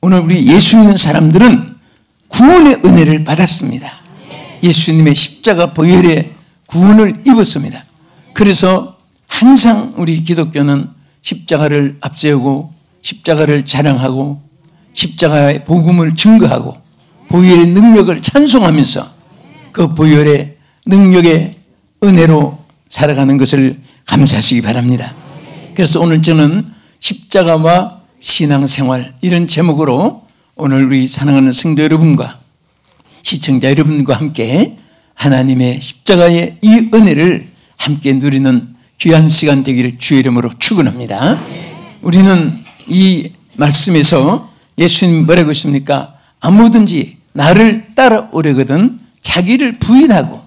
오늘 우리 예수 믿는 사람들은 구원의 은혜를 받았습니다. 예수님의 십자가 보혈의 구원을 입었습니다. 그래서 항상 우리 기독교는 십자가를 앞세우고 십자가를 자랑하고 십자가의 복음을 증거하고 보혈의 능력을 찬송하면서 그 보혈의 능력의 은혜로 살아가는 것을 감사하시기 바랍니다. 그래서 오늘 저는 십자가와 신앙생활 이런 제목으로 오늘 우리 사랑하는 성도 여러분과 시청자 여러분과 함께 하나님의 십자가의 이 은혜를 함께 누리는 귀한 시간 되기를 주의 이름으로 축원합니다. 우리는 이 말씀에서 예수님 뭐라고 했습니까? 아무든지 나를 따라오려거든 자기를 부인하고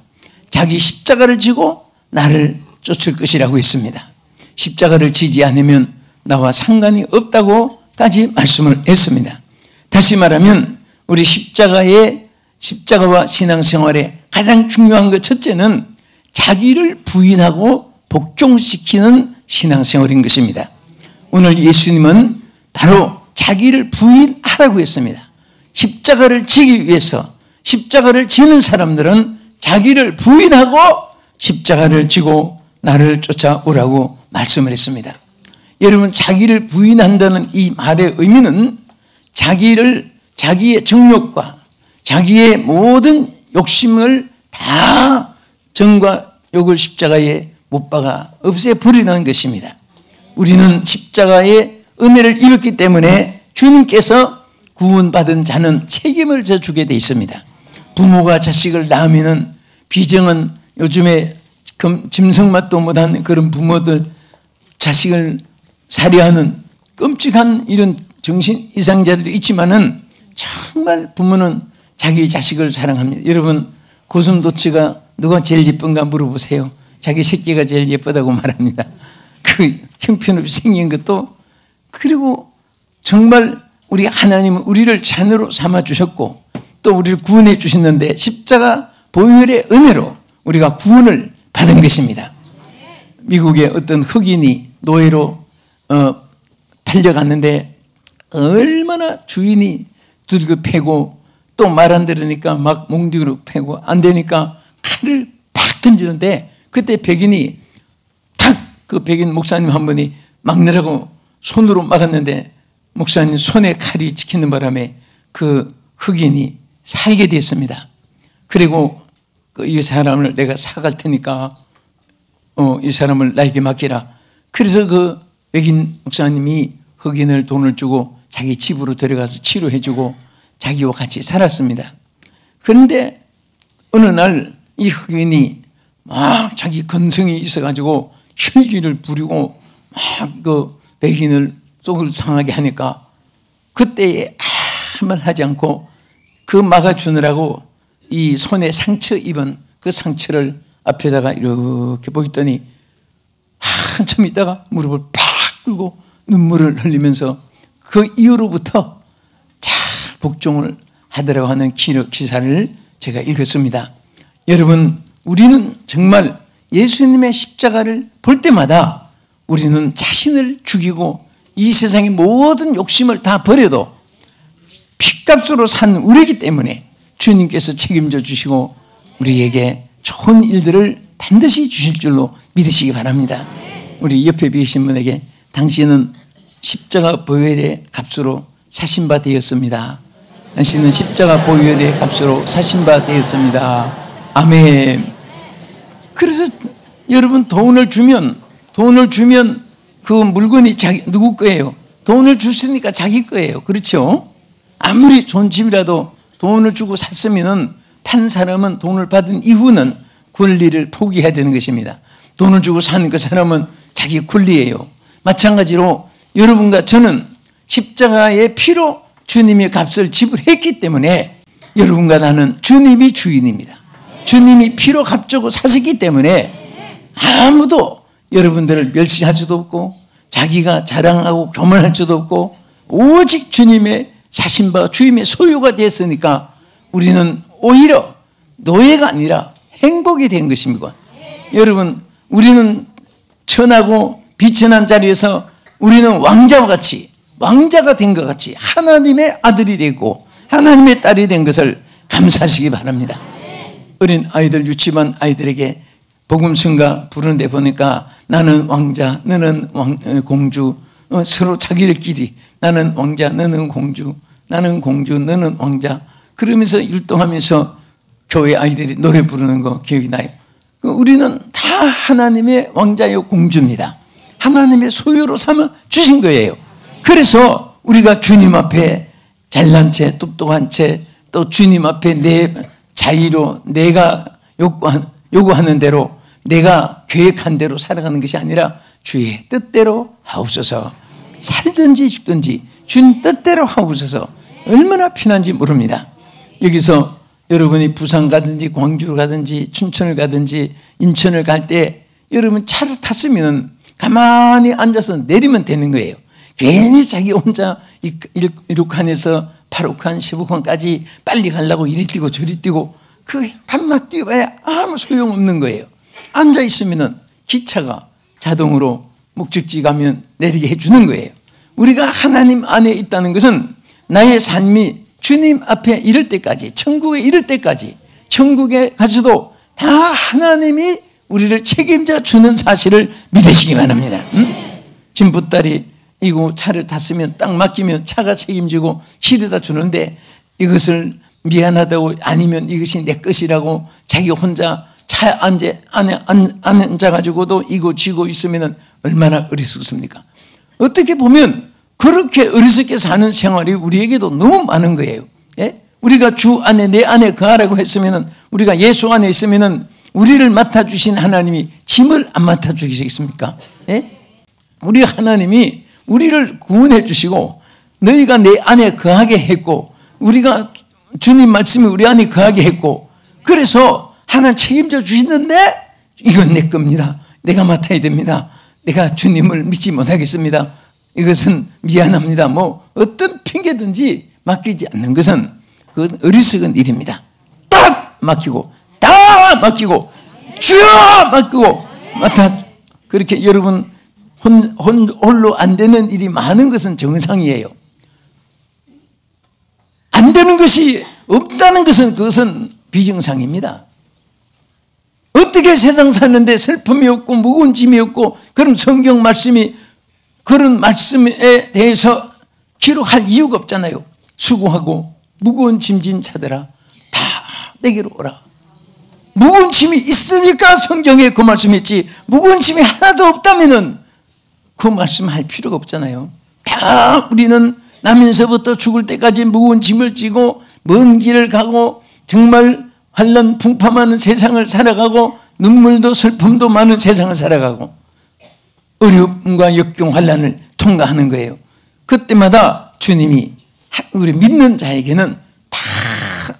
자기 십자가를 지고 나를 쫓을 것이라고 했습니다. 십자가를 지지 않으면 나와 상관이 없다고까지 말씀을 했습니다. 다시 말하면 우리 십자가와 신앙생활의 가장 중요한 것 첫째는 자기를 부인하고 복종시키는 신앙생활인 것입니다. 오늘 예수님은 바로 자기를 부인하라고 했습니다. 십자가를 지기 위해서 십자가를 지는 사람들은 자기를 부인하고 십자가를 지고 나를 쫓아오라고 말씀을 했습니다. 여러분, 자기를 부인한다는 이 말의 의미는 자기의 정욕과 자기의 모든 욕심을 다 정과 욕을 십자가에 못 박아 없애버리는 것입니다. 우리는 십자가의 은혜를 입었기 때문에 주님께서 구원받은 자는 책임을 져주게 돼 있습니다. 부모가 자식을 낳으면 비정은 요즘에 짐승맛도 못한 그런 부모들 자식을 살해하는 끔찍한 이런 정신 이상자들이 있지만은 정말 부모는 자기 자식을 사랑합니다. 여러분, 고슴도치가 누가 제일 예쁜가 물어보세요. 자기 새끼가 제일 예쁘다고 말합니다. 그 형편없이 생긴 것도. 그리고 정말 우리 하나님은 우리를 자녀로 삼아 주셨고 또 우리를 구원해 주셨는데 십자가 보혈의 은혜로 우리가 구원을 받은 것입니다. 미국의 어떤 흑인이 노예로 팔려갔는데 얼마나 주인이 두들겨 패고 또 말 안 들으니까 막 몽둥이로 패고 안 되니까 칼을 팍 던지는데 그때 백인이 탁 그 백인 목사님 한 분이 막느라고 손으로 막았는데 목사님 손에 칼이 찍히는 바람에 그 흑인이 살게 됐습니다. 그리고 이 사람을 내가 사갈 테니까 이 사람을 나에게 맡기라. 그래서 그 백인 목사님이 흑인을 돈을 주고 자기 집으로 데려가서 치료해주고 자기와 같이 살았습니다. 그런데 어느 날 이 흑인이 막 자기 건성이 있어가지고 혈기를 부리고 막 그 백인을 속을 상하게 하니까 그때에 아무 말 하지 않고 그 막아주느라고 이 손에 상처 입은 그 상처를 앞에다가 이렇게 보였더니 한참 있다가 무릎을 팍 꿇고 눈물을 흘리면서 그 이후로부터 잘 복종을 하더라고 하는 기사를 제가 읽었습니다. 여러분, 우리는 정말 예수님의 십자가를 볼 때마다 우리는 자신을 죽이고 이 세상의 모든 욕심을 다 버려도 핏값으로 산 우리이기 때문에 주님께서 책임져 주시고 우리에게 좋은 일들을 반드시 주실 줄로 믿으시기 바랍니다. 우리 옆에 계신 분에게 당신은 십자가 보혈의 값으로 사신 바 되었습니다. 당신은 십자가 보혈의 값으로 사신 바 되었습니다. 아멘. 그래서 여러분, 돈을 주면 그 물건이 누구 거예요? 돈을 줬으니까 자기 거예요. 그렇죠? 아무리 좋은 집이라도 돈을 주고 샀으면 판 사람은 돈을 받은 이후는 권리를 포기해야 되는 것입니다. 돈을 주고 산 그 사람은 자기 권리예요. 마찬가지로 여러분과 저는 십자가의 피로 주님의 값을 지불했기 때문에 여러분과 나는 주님이 주인입니다. 주님이 피로 값주고 사셨기 때문에 아무도 여러분들을 멸시할 수도 없고 자기가 자랑하고 교만할 수도 없고 오직 주님의 사신 바 주님의 소유가 됐으니까 우리는 오히려 노예가 아니라 행복이 된 것입니다. 여러분, 우리는 천하고 비천한 자리에서 우리는 왕자와 같이 왕자가 된 것 같이 하나님의 아들이 되고 하나님의 딸이 된 것을 감사하시기 바랍니다. 어린 아이들, 유치반 아이들에게 복음성가 부르는데 보니까 나는 왕자, 너는 공주, 서로 자기들끼리 나는 왕자, 너는 공주, 나는 공주, 너는 왕자, 그러면서 율동하면서 교회 아이들이 노래 부르는 거 기억이 나요. 우리는 다 하나님의 왕자요 공주입니다. 하나님의 소유로 삼아 주신 거예요. 그래서 우리가 주님 앞에 잘난 채, 똑똑한 채, 또 주님 앞에 내 자의로 내가 요구하는 대로, 내가 계획한 대로 살아가는 것이 아니라 주의 뜻대로 하옵소서. 살든지 죽든지 주님 뜻대로 하옵소서. 얼마나 편한지 모릅니다. 여기서 여러분이 부산 가든지 광주를 가든지 춘천을 가든지 인천을 갈 때 여러분 차를 탔으면 가만히 앉아서 내리면 되는 거예요. 괜히 자기 혼자 1호칸에서 8호칸, 15칸까지 빨리 가려고 이리 뛰고 저리 뛰고 그 밤낮 뛰어봐야 아무 소용없는 거예요. 앉아 있으면 기차가 자동으로 목적지 가면 내리게 해주는 거예요. 우리가 하나님 안에 있다는 것은 나의 삶이 주님 앞에 이를 때까지, 천국에 이를 때까지, 천국에 가서도 다 하나님이 우리를 책임져 주는 사실을 믿으시기 바랍니다. 진부딸이 이거 차를 탔으면 딱 맡기면 차가 책임지고 실어다 주는데 이것을 미안하다고 아니면 이것이 내 것이라고 자기 혼자 차에 안에 앉아가지고도 이거 쥐고 있으면 얼마나 어리석습니까? 어떻게 보면 그렇게 어리석게 사는 생활이 우리에게도 너무 많은 거예요. 예? 우리가 주 안에 내 안에 거하라고 했으면, 우리가 예수 안에 있으면 우리를 맡아주신 하나님이 짐을 안 맡아주시겠습니까? 예? 우리 하나님이 우리를 구원해 주시고 너희가 내 안에 거하게 했고, 우리가 주님 말씀이 우리 안에 거하게 했고, 그래서 하나님 책임져 주시는데 이건 내 겁니다. 내가 맡아야 됩니다. 내가 주님을 믿지 못하겠습니다. 이것은 미안합니다. 뭐 어떤 핑계든지 맡기지 않는 것은 그건 어리석은 일입니다. 딱 맡기고 다 맡기고 주여 맡기고 맡아. 그렇게 여러분 홀로 안 되는 일이 많은 것은 정상이에요. 안 되는 것이 없다는 것은 그것은 비정상입니다. 어떻게 세상 사는데 슬픔이 없고 무거운 짐이 없고, 그럼 성경 말씀이 그런 말씀에 대해서 기록할 이유가 없잖아요. 수고하고 무거운 짐진 자들아 다 내게로 오라. 무거운 짐이 있으니까 성경에 그 말씀했지, 무거운 짐이 하나도 없다면은 그 말씀할 필요가 없잖아요. 다 우리는 나면서부터 죽을 때까지 무거운 짐을 지고 먼 길을 가고 정말 환난 풍파많은 세상을 살아가고 눈물도 슬픔도 많은 세상을 살아가고 어려움과 역경 환난을 통과하는 거예요. 그때마다 주님이 우리 믿는 자에게는 다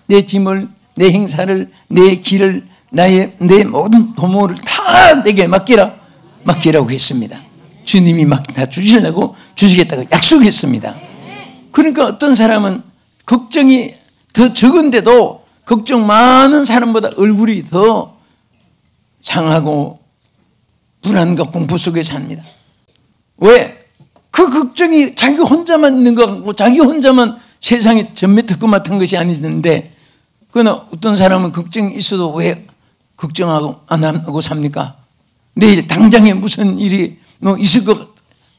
내 짐을, 내 행사를, 내 길을, 내 모든 도모를 다 내게 맡기라고 했습니다. 주님이 맡아 주시려고 주시겠다고 약속했습니다. 그러니까 어떤 사람은 걱정이 더 적은데도 걱정 많은 사람보다 얼굴이 더 상하고 불안과 공포 속에 삽니다. 왜? 그 걱정이 자기 혼자만 있는 것 같고 자기 혼자만 세상에 전매 특권 맡은 것이 아니는데, 그러나 어떤 사람은 걱정이 있어도 왜 걱정하고 안 하고 삽니까? 내일 당장에 무슨 일이 있을 것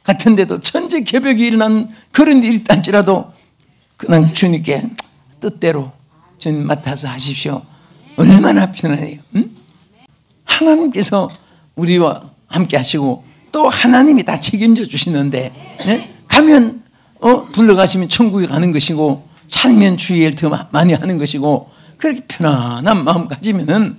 같은데도 천재개벽이 일어난 그런 일이 있다할지라도 그냥 주님께 뜻대로 주님 맡아서 하십시오. 얼마나 편해요. 응? 하나님께서 우리와 함께 하시고 또 하나님이 다 책임져 주시는데, 네? 가면 불러가시면 천국에 가는 것이고 살면 주의 일 더 많이 하는 것이고, 그렇게 편안한 마음 가지면은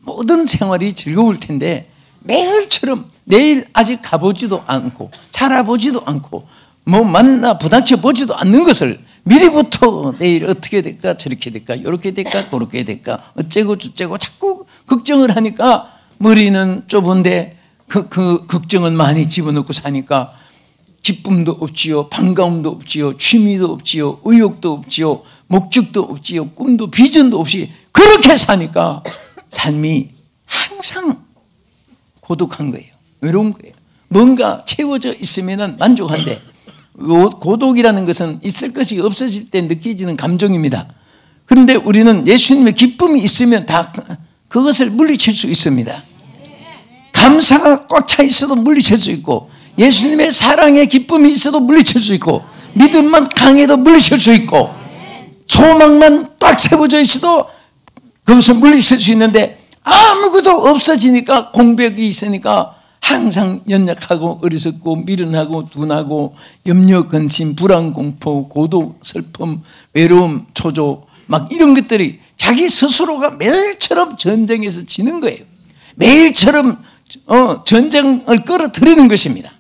모든 생활이 즐거울 텐데, 매일처럼 내일 아직 가보지도 않고 살아보지도 않고 뭐 만나 부닥쳐 보지도 않는 것을 미리부터 내일 어떻게 될까, 저렇게 될까, 이렇게 될까, 그렇게 될까, 어째고 저째고 자꾸 걱정을 하니까 머리는 좁은데 그 걱정은 많이 집어넣고 사니까 기쁨도 없지요, 반가움도 없지요, 취미도 없지요, 의욕도 없지요, 목적도 없지요, 꿈도 비전도 없이 그렇게 사니까 삶이 항상 고독한 거예요. 외로운 거예요. 뭔가 채워져 있으면 만족한데 고독이라는 것은 있을 것이 없어질 때 느껴지는 감정입니다. 그런데 우리는 예수님의 기쁨이 있으면 다 그것을 물리칠 수 있습니다. 감사가 꽉 차 있어도 물리칠 수 있고, 예수님의 사랑의 기쁨이 있어도 물리칠 수 있고, 믿음만 강해도 물리칠 수 있고, 소망만 딱 세워져 있어도 그것을 물리칠 수 있는데, 아무것도 없어지니까, 공백이 있으니까 항상 연약하고 어리석고 미련하고 둔하고 염려, 근심, 불안, 공포, 고독, 슬픔, 외로움, 초조, 막 이런 것들이 자기 스스로가 매일처럼 전쟁에서 지는 거예요. 매일처럼 전쟁을 끌어들이는 것입니다.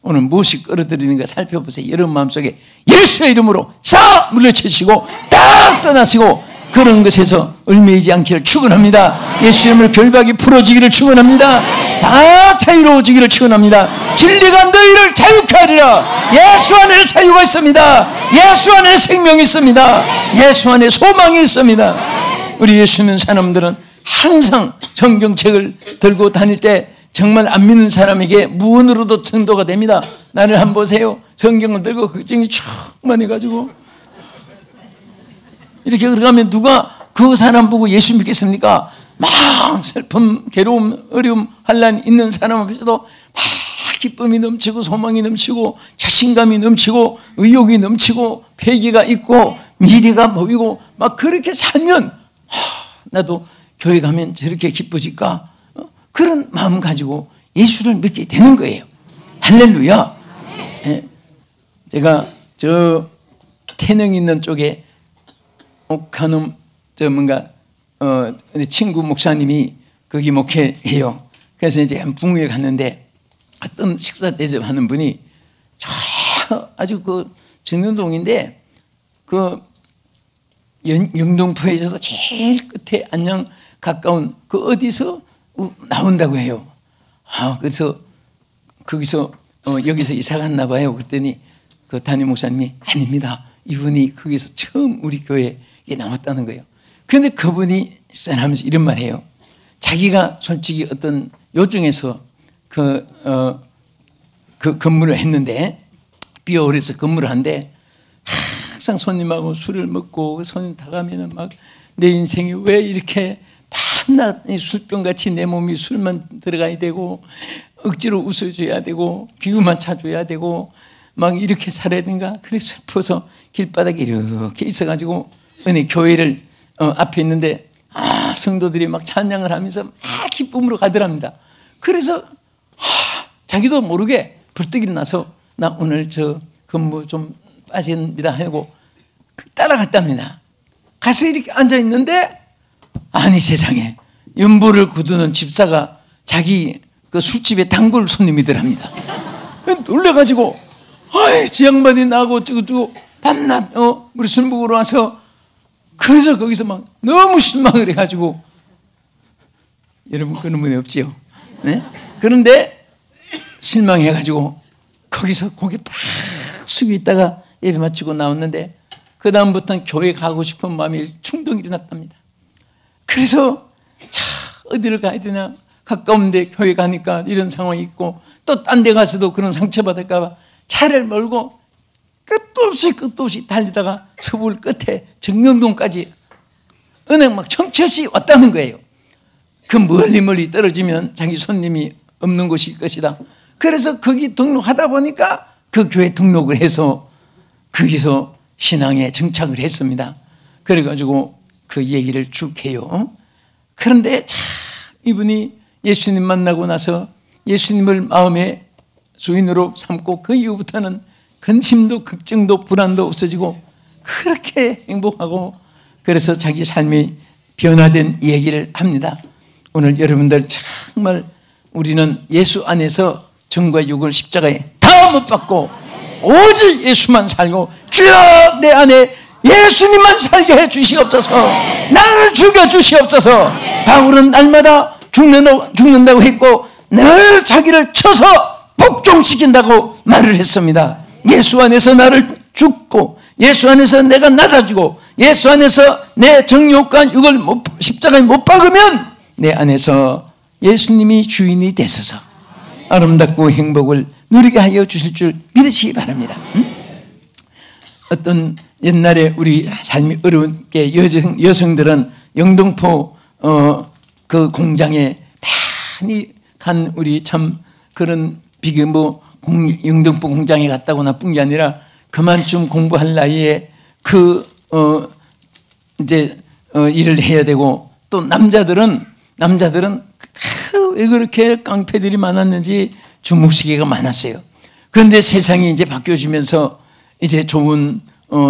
오늘 무엇이 끌어들이는가 살펴보세요. 여러분 마음속에 예수의 이름으로 싹 물려치시고 딱 떠나시고, 그런 것에서 얽매이지 않기를 축원합니다. 예수 이름으로 결박이 풀어지기를 축원합니다. 다 자유로워지기를 축원합니다. 진리가 너희를 자유케 하리라. 예수 안에 자유가 있습니다. 예수 안에 생명이 있습니다. 예수 안에 소망이 있습니다. 우리 예수 믿는 사람들은 항상 성경책을 들고 다닐 때 정말 안 믿는 사람에게 무언으로도 전도가 됩니다. 나를 한번 보세요. 성경을 들고 걱정이 충만해가지고 이렇게 들어가면 누가 그 사람 보고 예수 믿겠습니까? 막 슬픔, 괴로움, 어려움, 환난 있는 사람 앞에서도 막 기쁨이 넘치고 소망이 넘치고 자신감이 넘치고 의욕이 넘치고 패기가 있고 미래가 보이고 막 그렇게 살면 나도 교회 가면 저렇게 기뻐질까? 그런 마음 가지고 예수를 믿게 되는 거예요. 할렐루야. 제가 저 태릉 있는 쪽에 옥한음 친구 목사님이 거기 목회해요. 그래서 이제 한 붕에 갔는데 어떤 식사 대접하는 분이 아주 그 정릉동인데 그 영등포에서도 제일 끝에 안양 가까운 그 어디서 나온다고 해요. 그래서 거기서 여기서 이사 갔나 봐요. 그랬더니 그 담임 목사님이 아닙니다. 이분이 거기서 처음 우리 교회에 나왔다는 거예요. 그런데 그분이 쎄하면서 이런 말 해요. 자기가 솔직히 어떤 요중에서 그 근무를 했는데, 비어오래서 근무를 하는데 항상 손님하고 술을 먹고 손님 다 가면은 막 내 인생이 왜 이렇게 밤낮 술병같이 내 몸이 술만 들어가야 되고 억지로 웃어줘야 되고 비유만 차줘야 되고 막 이렇게 살아야 되는가. 그래 슬퍼서 길바닥에 이렇게 있어가지고 은혜 교회를 앞에 있는데 성도들이 막 찬양을 하면서 막 기쁨으로 가더랍니다. 그래서 자기도 모르게 불떡이 나서 나 오늘 저 근무 좀 빠집니다 하고 따라갔답니다. 가서 이렇게 앉아있는데 아니 세상에 연부를 굳는 집사가 자기 그 술집에 단골 손님이더랍니다. 놀래가지고 저 양반이 나하고 저거 밤낮 우리 술 먹으러 와서, 그래서 거기서 막 너무 실망을 해가지고, 여러분 그런 분이 없지요. 네? 그런데 실망해가지고 거기서 고개 팍 숙여 있다가 예배 마치고 나왔는데 그 다음부터는 교회 가고 싶은 마음이 충동이 일어났답니다. 그래서 어디를 가야 되나, 가까운데 교회 가니까 이런 상황이 있고 또 딴 데 가서도 그런 상처받을까 봐 차를 몰고 끝도 없이 달리다가 서울 끝에 정릉동까지 은행 막 정처 없이 왔다는 거예요. 그 멀리 떨어지면 자기 손님이 없는 곳일 것이다. 그래서 거기 등록하다 보니까 그 교회 등록을 해서 거기서 신앙에 정착을 했습니다. 그래가지고 그 얘기를 쭉 해요. 그런데 참 이분이 예수님 만나고 나서 예수님을 마음의 주인으로 삼고 그 이후부터는 근심도 걱정도 불안도 없어지고 그렇게 행복하고, 그래서 자기 삶이 변화된 얘기를 합니다. 오늘 여러분들 정말 우리는 예수 안에서 정과 육을 십자가에 다 못 박고 오직 예수만 살고, 주여 내 안에 예수님만 살게 해 주시옵소서, 나를 죽여 주시옵소서. 바울은 날마다 죽는다고 했고 늘 자기를 쳐서 복종시킨다고 말을 했습니다. 예수 안에서 나를 죽고 예수 안에서 내가 낮아지고 예수 안에서 내 정욕과 육을 십자가에 못 박으면 내 안에서 예수님이 주인이 되셔서 아름답고 행복을 누리게 하여 주실 줄 믿으시기 바랍니다. 어떤 옛날에 우리 삶이 어려운 게 여성들은 영등포 그 공장에 많이 간 우리 참 그런 비교 영등포 공장에 갔다고 나쁜 게 아니라 그만큼 공부할 나이에 이제 일을 해야 되고, 또 남자들은 왜 그렇게 깡패들이 많았는지 주무시개가 많았어요. 그런데 세상이 이제 바뀌어지면서 이제 좋은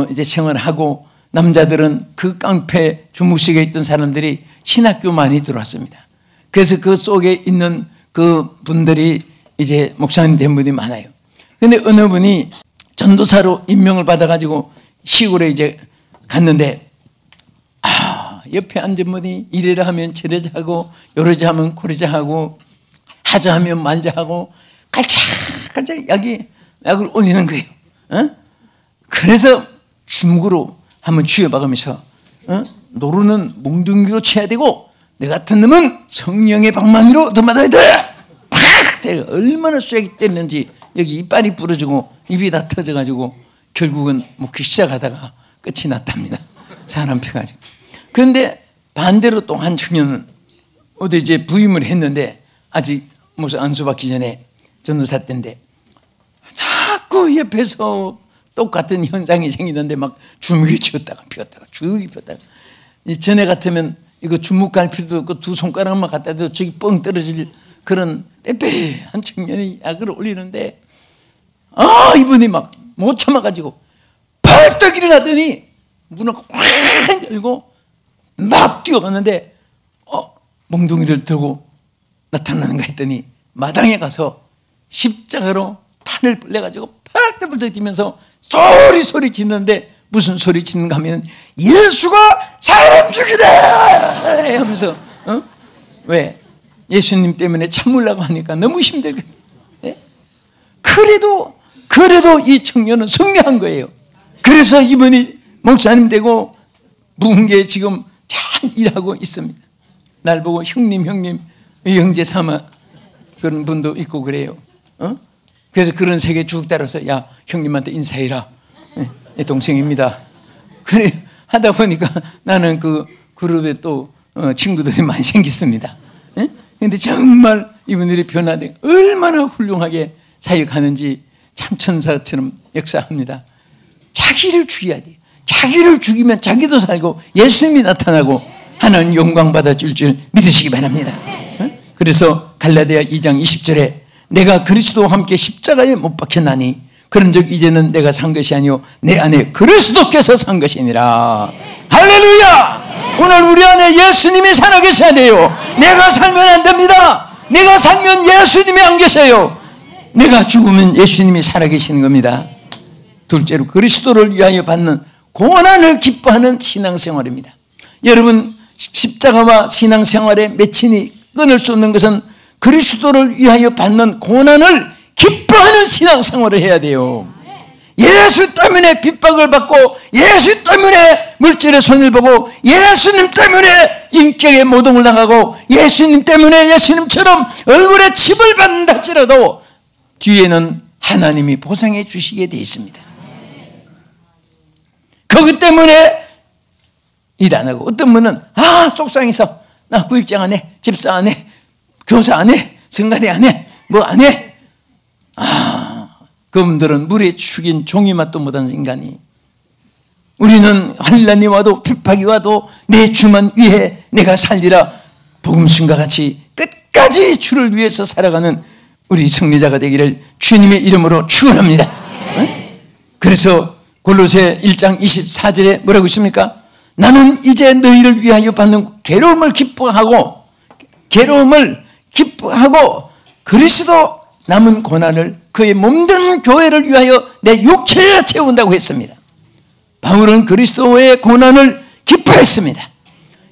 이제 생활하고, 남자들은 그 깡패 주무시개에 있던 사람들이 신학교 많이 들어왔습니다. 그래서 그 속에 있는 그 분들이 이제 목사님 된 분이 많아요. 근데 어느 분이 전도사로 임명을 받아가지고 시골에 이제 갔는데, 옆에 앉은 분이 이래라 하면 저래자 하고, 요러자 하면 고러자 하고, 하자 하면 말자 하고, 깔짝깔짝 약을 올리는 거예요. 그래서 주먹으로 한번 쥐어박으면서 노루는 몽둥이로 쳐야 되고, 내 같은 놈은 성령의 방망이로 얻어맞아야 돼. 팍 때려. 얼마나 쐐기 때렸는지 여기 이빨이 부러지고 입이 다 터져가지고 결국은 먹기 시작하다가 끝이 났답니다. 사람 펴가지고. 그런데 반대로 또 한 청년은 어디 이제 부임을 했는데, 아직 목사 안수 받기 전에 전도사 때인데, 자꾸 옆에서 똑같은 현상이 생기는데 막 주먹이 쥐었다가 피웠다가 주먹이 피웠다가. 전에 같으면 이거 주먹 갈 필요도 없고 두 손가락만 갖다 대도 저기 뻥 떨어질 그런 빼빼한 청년이 약을 올리는데, 이분이 막 못 참아가지고 벌떡 일어나더니 문을 확 열고 막 뛰어갔는데, 몽둥이를 들고 나타나는가 했더니 마당에 가서 십자가로 판을 벌려가지고 벌떡벌떡 뛰면서 소리 지르는데, 무슨 소리 짓는가 하면 예수가 사람 죽이네 하면서 왜? 예수님 때문에 참으려고 하니까 너무 힘들거든요. 네? 그래도 이 청년은 승리한 거예요. 그래서 이분이 목사님 되고 무궁계에 지금 잘 일하고 있습니다. 날 보고 형님 형제 삼아 그런 분도 있고 그래요. 그래서 그런 세계 쭉 따라서 야 형님한테 인사해라. 네, 동생입니다. 그래 하다 보니까 나는 그 그룹에 또 친구들이 많이 생겼습니다. 그런데 정말 이분들이 변화되 얼마나 훌륭하게 사역하는지 참 천사처럼 역사합니다. 자기를 죽여야 돼요. 자기를 죽이면 자기도 살고 예수님이 나타나고 하나님 영광 받아줄 줄 믿으시기 바랍니다. 그래서 갈라디아 2장 20절에 내가 그리스도와 함께 십자가에 못 박혔나니 그런즉 이제는 내가 산 것이 아니요 내 안에 그리스도께서 산 것이니라. 할렐루야. 오늘 우리 안에 예수님이 살아계셔야 돼요. 내가 살면 안 됩니다. 내가 살면 예수님이 안 계셔요. 내가 죽으면 예수님이 살아계시는 겁니다. 둘째로 그리스도를 위하여 받는 고난을 기뻐하는 신앙생활입니다. 여러분 십자가와 신앙생활의 매친이 끊을 수 없는 것은 그리스도를 위하여 받는 고난을 기뻐하는 신앙생활을 해야 돼요. 예수 때문에 핍박을 받고 예수 때문에 물질에 손을 보고 예수님 때문에 인격에 모독을 당하고 예수님 때문에 예수님처럼 얼굴에 침을 받는다 할지라도 뒤에는 하나님이 보상해 주시게 되어 있습니다. 그것 때문에 일 안 하고, 어떤 분은 속상해서 나 구역장 안 해, 집사 안 해, 교사 안 해, 성가대 안 해, 뭐 안 해. 그분들은 물에 죽인 종이 맛도 못하는 인간이, 우리는 환난이 와도 핍박이 와도 내 주만 위해 내가 살리라 복음순과 같이 끝까지 주를 위해서 살아가는 우리 승리자가 되기를 주님의 이름으로 축원합니다. 그래서 골로새 1장 24절에 뭐라고 있습니까? 나는 이제 너희를 위하여 받는 괴로움을 기뻐하고 그리스도 남은 고난을 그의 몸된 교회를 위하여 내 육체에 채운다고 했습니다. 바울은 그리스도의 고난을 기뻐했습니다.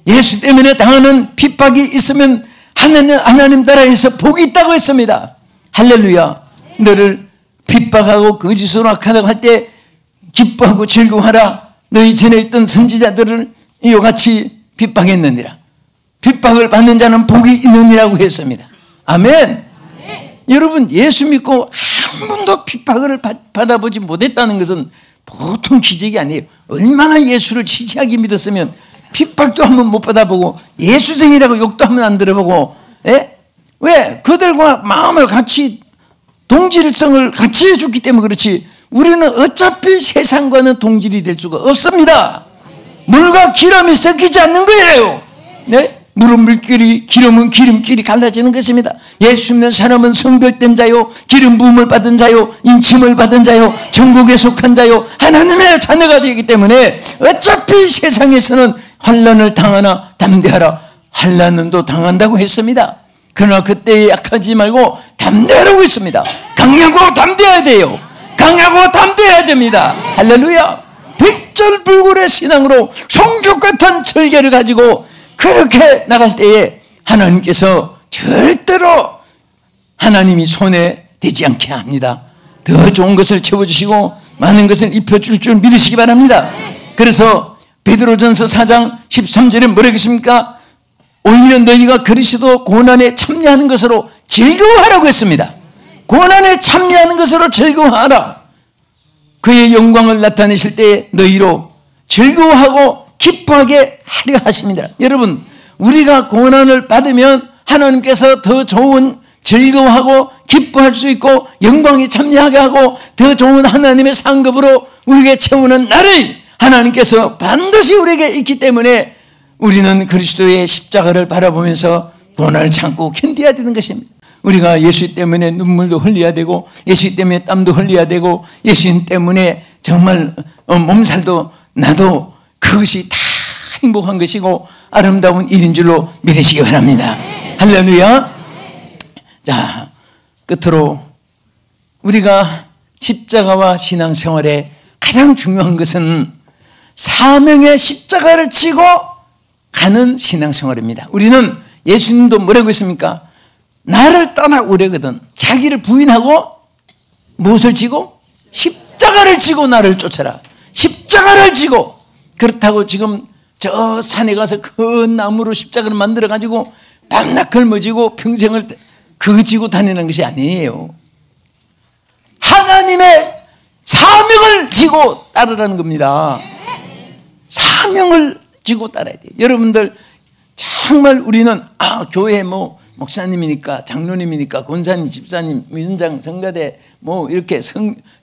예수 때문에 당하는 핍박이 있으면 하나님 나라에서 복이 있다고 했습니다. 할렐루야. 너를 핍박하고 거짓으로 악하다고 할 때 기뻐하고 즐거워하라. 너희 전에 있던 선지자들을 이와 같이 핍박했느니라. 핍박을 받는 자는 복이 있느니라고 했습니다. 아멘. 여러분 예수 믿고 한 번도 핍박을 받아보지 못했다는 것은 보통 기적이 아니에요. 얼마나 예수를 지지하게 믿었으면 핍박도 한번 못 받아보고 예수쟁이라고 욕도 한번 안 들어보고, 예? 왜? 그들과 마음을 같이 동질성을 같이 해줬기 때문에 그렇지, 우리는 어차피 세상과는 동질이 될 수가 없습니다. 물과 기름이 섞이지 않는 거예요. 네? 물은 물끼리, 기름은 기름끼리 갈라지는 것입니다. 예수 믿는 사람은 성별된 자요, 기름 부음을 받은 자요, 인침을 받은 자요, 천국에 속한 자요, 하나님의 자녀가 되기 때문에 어차피 세상에서는 환난을 당하나 담대하라. 환난은 또 당한다고 했습니다. 그러나 그때에 약하지 말고 담대하라고 했습니다. 강하고 담대해야 돼요. 강하고 담대해야 됩니다. 할렐루야. 백절불굴의 신앙으로 송죽 같은 절개를 가지고 그렇게 나갈 때에 하나님께서 절대로 하나님이 손해되지 않게 합니다. 더 좋은 것을 채워주시고 많은 것을 입혀줄 줄 믿으시기 바랍니다. 그래서 베드로전서 4장 13절에 뭐라고 했습니까? 오히려 너희가 그리스도 고난에 참여하는 것으로 즐거워하라고 했습니다. 고난에 참여하는 것으로 즐거워하라. 그의 영광을 나타내실 때 너희로 즐거워하고 기뻐하게 하려 하십니다. 여러분, 우리가 고난을 받으면 하나님께서 더 좋은 즐거워하고 기뻐할 수 있고 영광에 참여하게 하고 더 좋은 하나님의 상급으로 우리에게 채우는 날이 하나님께서 반드시 우리에게 있기 때문에 우리는 그리스도의 십자가를 바라보면서 고난을 참고 견뎌야 되는 것입니다. 우리가 예수 때문에 눈물도 흘려야 되고 예수 때문에 땀도 흘려야 되고 예수님 때문에 정말 몸살도 나도 그것이 다 행복한 것이고 아름다운 일인 줄로 믿으시기 바랍니다. 할렐루야. 자, 끝으로 우리가 십자가와 신앙생활에 가장 중요한 것은 사명의 십자가를 지고 가는 신앙생활입니다. 우리는 예수님도 뭐라고 했습니까? 나를 떠나오려거든 자기를 부인하고 무엇을 지고? 십자가를 지고 나를 쫓아라. 십자가를 지고. 그렇다고 지금 저 산에 가서 큰 나무로 십자가를 만들어 가지고 밤낮 걸머지고 평생을 그거 지고 다니는 것이 아니에요. 하나님의 사명을 지고 따르라는 겁니다. 사명을 지고 따라야 돼요. 여러분들 정말 우리는 교회 목사님이니까 장로님이니까 권사님, 집사님, 위원장, 성가대 이렇게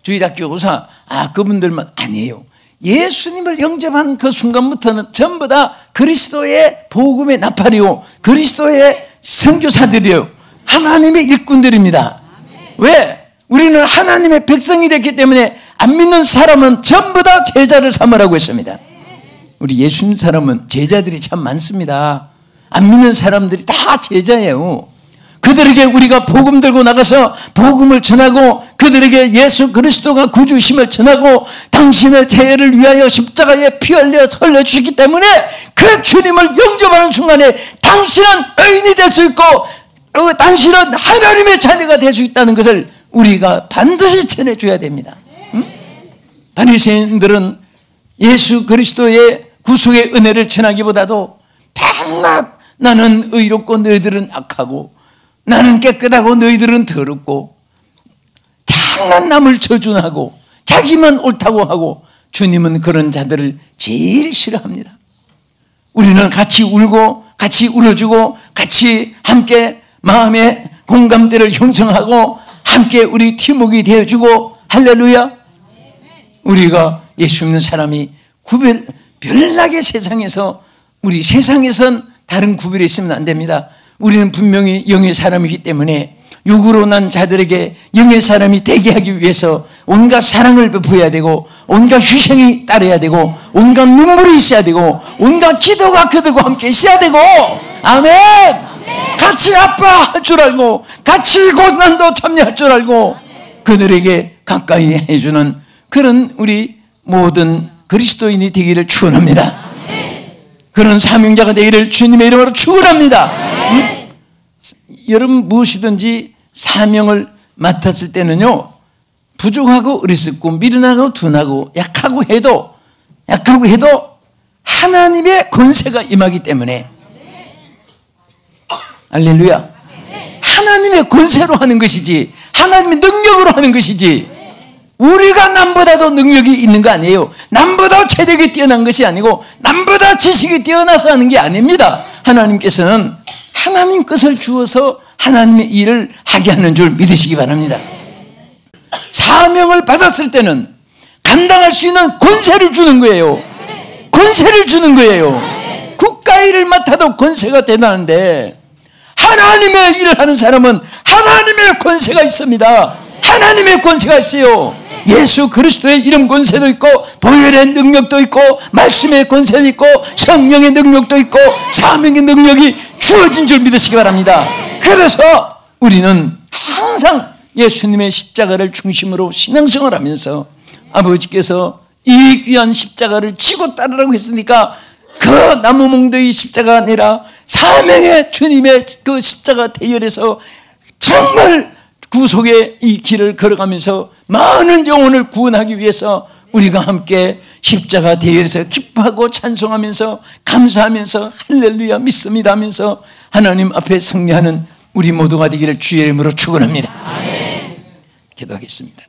주일학교 교사 그분들만 아니에요. 예수님을 영접한 그 순간부터는 전부 다 그리스도의 복음의 나팔이요 그리스도의 선교사들이요 하나님의 일꾼들입니다. 왜? 우리는 하나님의 백성이 됐기 때문에 안 믿는 사람은 전부 다 제자를 삼으라고 했습니다. 우리 예수 믿는 사람은 제자들이 참 많습니다. 안 믿는 사람들이 다 제자예요. 그들에게 우리가 복음 들고 나가서 복음을 전하고 그들에게 예수 그리스도가 구주심을 전하고 당신의 죄를 위하여 십자가에 피 흘려 주셨기 때문에 그 주님을 영접하는 순간에 당신은 의인이 될 수 있고 당신은 하나님의 자녀가 될 수 있다는 것을 우리가 반드시 전해줘야 됩니다. 바리새인들은 예수 그리스도의 구속의 은혜를 전하기보다도 밤낮 나는 의롭고 너희들은 악하고 나는 깨끗하고 너희들은 더럽고 장난 남을 저주하고 자기만 옳다고 하고 주님은 그런 자들을 제일 싫어합니다. 우리는 같이 울고 같이 울어주고 같이 함께 마음의 공감대를 형성하고 함께 우리 팀워크가 되어주고 할렐루야. 우리가 예수 믿는 사람이 별나게 세상에서 우리 세상에선 다른 구별이 있으면 안 됩니다. 우리는 분명히 영의 사람이기 때문에 육으로 난 자들에게 영의 사람이 되게 하기 위해서 온갖 사랑을 베풀어야 되고 온갖 희생이 따라야 되고 온갖 눈물이 있어야 되고 온갖 기도가 그들과 함께 있어야 되고 아멘. 같이 아파할 줄 알고 같이 고난도 참여할 줄 알고 그들에게 가까이 해주는 그런 우리 모든 그리스도인이 되기를 축원합니다. 그런 사명자가 되기를 주님의 이름으로 축원합니다. 여러분 무엇이든지 사명을 맡았을 때는요 부족하고 어리석고 미련하고 둔하고 약하고 해도 하나님의 권세가 임하기 때문에 할렐루야. 하나님의 권세로 하는 것이지 하나님의 능력으로 하는 것이지 우리가 남보다도 능력이 있는 거 아니에요. 남보다 체력이 뛰어난 것이 아니고 남보다 지식이 뛰어나서 하는 게 아닙니다. 하나님께서는 하나님 것을 주어서 하나님의 일을 하게 하는 줄 믿으시기 바랍니다. 사명을 받았을 때는 감당할 수 있는 권세를 주는 거예요. 권세를 주는 거예요. 국가 일을 맡아도 권세가 대단한데 하나님의 일을 하는 사람은 하나님의 권세가 있습니다. 하나님의 권세가 있어요. 예수 그리스도의 이름 권세도 있고 보혈의 능력도 있고 말씀의 권세도 있고 성령의 능력도 있고 사명의 능력이 주어진 줄 믿으시기 바랍니다. 그래서 우리는 항상 예수님의 십자가를 중심으로 신앙생활을 하면서 아버지께서 이 귀한 십자가를 지고 따르라고 했으니까 그 나무몽둥이 십자가가 아니라 사명의 주님의 그 십자가 대열에서 정말 구속의 이 길을 걸어가면서 많은 영혼을 구원하기 위해서 우리가 함께 십자가 대열에서 기뻐하고 찬송하면서 감사하면서 할렐루야 믿습니다 하면서 하나님 앞에 승리하는 우리 모두가 되기를 주의 이름으로 축원합니다. 기도하겠습니다.